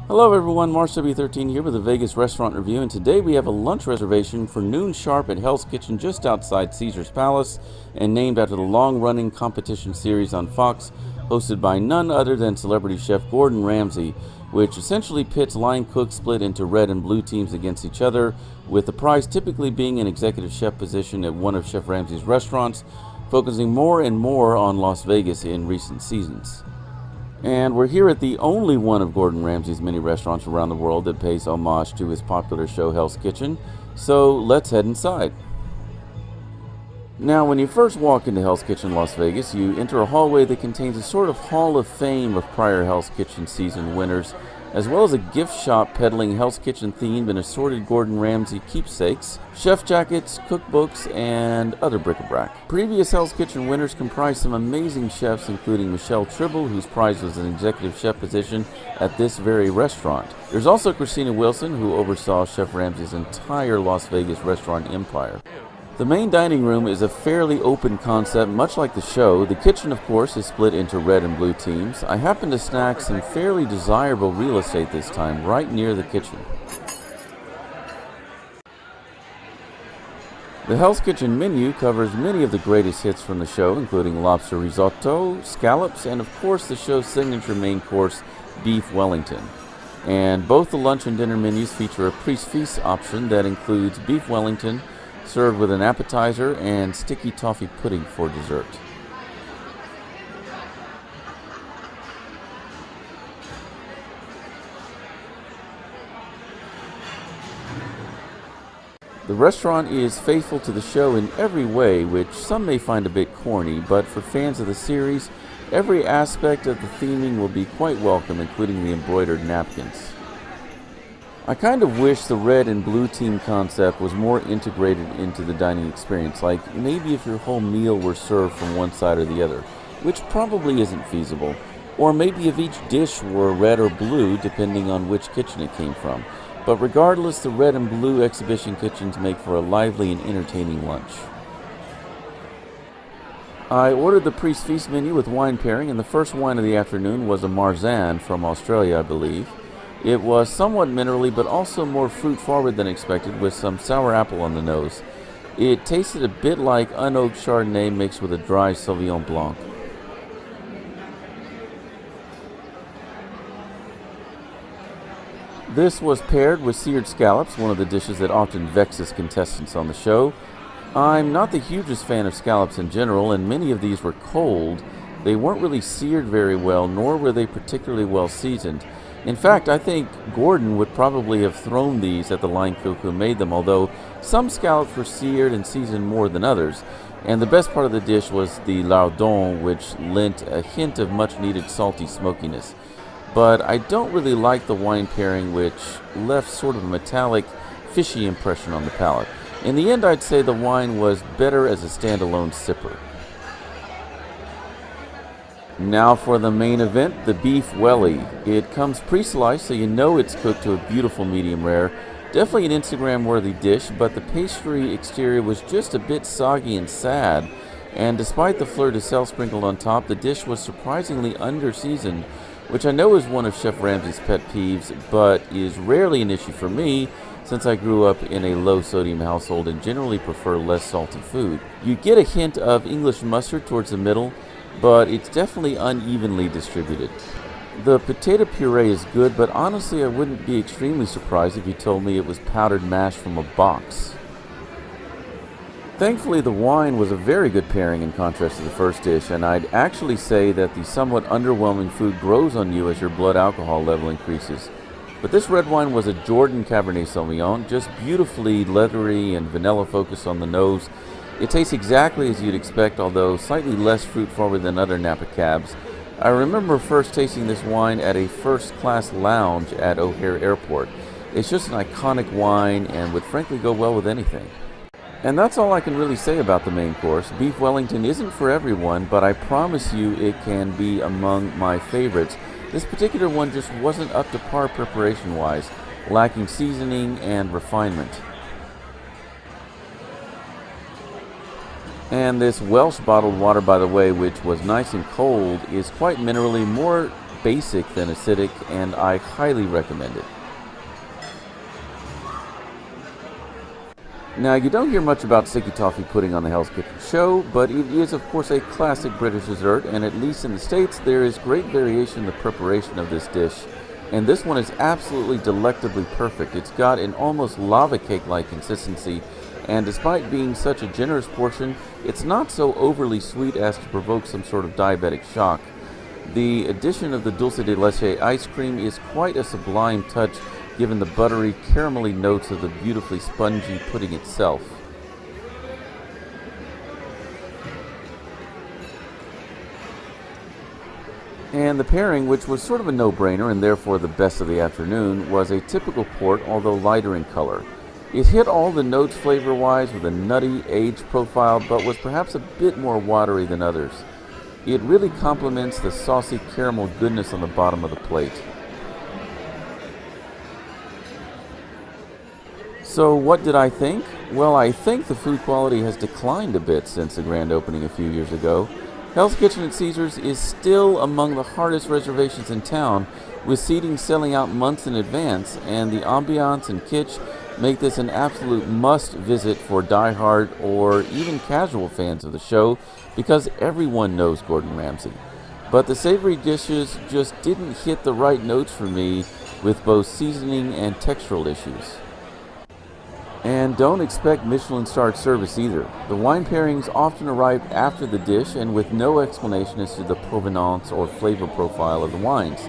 Hello everyone, MarsW13 here with a Vegas restaurant review, and today we have a lunch reservation for noon sharp at Hell's Kitchen just outside Caesar's Palace, and named after the long-running competition series on Fox, hosted by none other than celebrity chef Gordon Ramsay, which essentially pits line cooks split into red and blue teams against each other, with the prize typically being an executive chef position at one of Chef Ramsay's restaurants, focusing more and more on Las Vegas in recent seasons. And we're here at the only one of Gordon Ramsay's many restaurants around the world that pays homage to his popular show Hell's Kitchen, so let's head inside. Now, when you first walk into Hell's Kitchen Las Vegas, you enter a hallway that contains a sort of hall of fame of prior Hell's Kitchen season winners, as well as a gift shop peddling Hell's Kitchen themed and assorted Gordon Ramsay keepsakes, chef jackets, cookbooks, and other bric-a-brac. Previous Hell's Kitchen winners comprise some amazing chefs, including Michelle Tribble, whose prize was an executive chef position at this very restaurant. There's also Christina Wilson, who oversaw Chef Ramsay's entire Las Vegas restaurant empire. The main dining room is a fairly open concept, much like the show. The kitchen, of course, is split into red and blue teams. I happen to snag some fairly desirable real estate this time, right near the kitchen. The Hell's Kitchen menu covers many of the greatest hits from the show, including lobster risotto, scallops, and of course the show's signature main course, beef Wellington. And both the lunch and dinner menus feature a priest feast option that includes beef Wellington, served with an appetizer, and sticky toffee pudding for dessert. The restaurant is faithful to the show in every way, which some may find a bit corny, but for fans of the series, every aspect of the theming will be quite welcome, including the embroidered napkins. I kind of wish the red and blue team concept was more integrated into the dining experience, like maybe if your whole meal were served from one side or the other, which probably isn't feasible, or maybe if each dish were red or blue depending on which kitchen it came from. But regardless, the red and blue exhibition kitchens make for a lively and entertaining lunch. I ordered the priest feast menu with wine pairing, and the first wine of the afternoon was a Marsanne from Australia, I believe. It was somewhat minerally, but also more fruit-forward than expected, with some sour apple on the nose. It tasted a bit like unoaked Chardonnay mixed with a dry Sauvignon Blanc. This was paired with seared scallops, one of the dishes that often vexes contestants on the show. I'm not the hugest fan of scallops in general, and many of these were cold. They weren't really seared very well, nor were they particularly well seasoned. In fact, I think Gordon would probably have thrown these at the line cook who made them, although some scallops were seared and seasoned more than others. And the best part of the dish was the lardon, which lent a hint of much-needed salty smokiness. But I don't really like the wine pairing, which left sort of a metallic, fishy impression on the palate. In the end, I'd say the wine was better as a standalone sipper. Now for the main event, the beef welly. It comes pre-sliced, so you know it's cooked to a beautiful medium rare. Definitely an Instagram-worthy dish, but the pastry exterior was just a bit soggy and sad. And despite the fleur de sel sprinkled on top, the dish was surprisingly under-seasoned, which I know is one of Chef Ramsay's pet peeves, but is rarely an issue for me, since I grew up in a low-sodium household and generally prefer less salty food. You get a hint of English mustard towards the middle, but it's definitely unevenly distributed. The potato puree is good, but honestly I wouldn't be extremely surprised if you told me it was powdered mash from a box. Thankfully, the wine was a very good pairing in contrast to the first dish, and I'd actually say that the somewhat underwhelming food grows on you as your blood alcohol level increases. But this red wine was a Jordan Cabernet Sauvignon, just beautifully leathery and vanilla focus on the nose. It tastes exactly as you'd expect, although slightly less fruit-forward than other Napa Cabs. I remember first tasting this wine at a first-class lounge at O'Hare Airport. It's just an iconic wine and would frankly go well with anything. And that's all I can really say about the main course. Beef Wellington isn't for everyone, but I promise you it can be among my favorites. This particular one just wasn't up to par preparation-wise, lacking seasoning and refinement. And this Welsh bottled water, by the way, which was nice and cold, is quite minerally, more basic than acidic, and I highly recommend it. Now, you don't hear much about sticky toffee pudding on the Hell's Kitchen show, but it is of course a classic British dessert, and at least in the States there is great variation in the preparation of this dish, and this one is absolutely delectably perfect. It's got an almost lava cake-like consistency, and despite being such a generous portion, it's not so overly sweet as to provoke some sort of diabetic shock. The addition of the dulce de leche ice cream is quite a sublime touch, given the buttery, caramelly notes of the beautifully spongy pudding itself. And the pairing, which was sort of a no-brainer and therefore the best of the afternoon, was a typical port, although lighter in color. It hit all the notes flavor-wise with a nutty, aged profile, but was perhaps a bit more watery than others. It really complements the saucy caramel goodness on the bottom of the plate. So what did I think? Well, I think the food quality has declined a bit since the grand opening a few years ago. Hell's Kitchen at Caesars is still among the hardest reservations in town, with seating selling out months in advance, and the ambiance and kitsch make this an absolute must visit for die-hard or even casual fans of the show, because everyone knows Gordon Ramsay. But the savory dishes just didn't hit the right notes for me, with both seasoning and textural issues. And don't expect Michelin-starred service either. The wine pairings often arrive after the dish and with no explanation as to the provenance or flavor profile of the wines.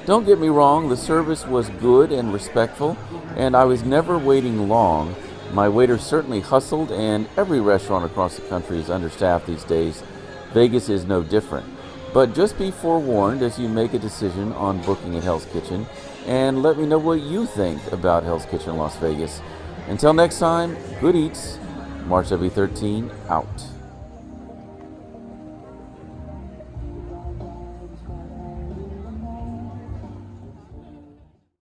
Don't get me wrong, the service was good and respectful, and I was never waiting long. My waiter certainly hustled, and every restaurant across the country is understaffed these days. Vegas is no different. But just be forewarned as you make a decision on booking at Hell's Kitchen, and let me know what you think about Hell's Kitchen Las Vegas. Until next time, good eats. March W13 out.